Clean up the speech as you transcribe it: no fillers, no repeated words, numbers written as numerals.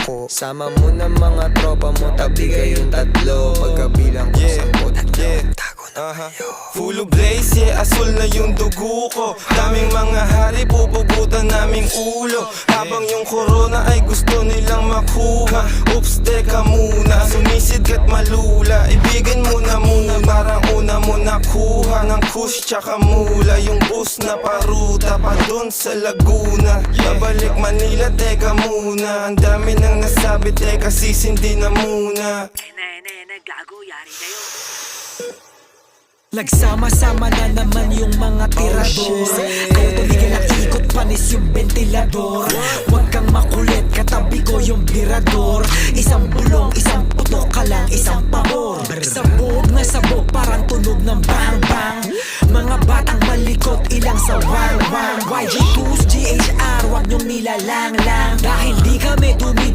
ako. Sama mo na mga tropa mo, tabi kayong tatlo. Pagkabilang ko sa tago na kayo. Full of blaze, yeah, asul na yung dugo ko. Daming mga hari, pupugutan naming ulo. Habang yung corona ay gusto nilang makuha. Oops, teka muna, sumisid ka't malula. Ibigin mo na muna, parang una mo nakuha ng kush tsaka mula. Yung bus na paruta pa dun sa Laguna. Babalik Manila, teka muna. Ang dami nang nasabi, teka sisindi na muna. Gago, yari kayo. Nagsama-sama na naman yung mga tirador. Kaya tumigil ang ikot, panis yung ventilador. Huwag kang makulit, katabi ko yung birador. Isang bulong, isang putok ka lang, isang pabor. Sabog na sabog, parang tunog ng bang-bang. Mga batang malikot, ilang sa wang-wang. YG Goose, GHR, huwag niyong nilalang-lang. Dahil di kami tumidi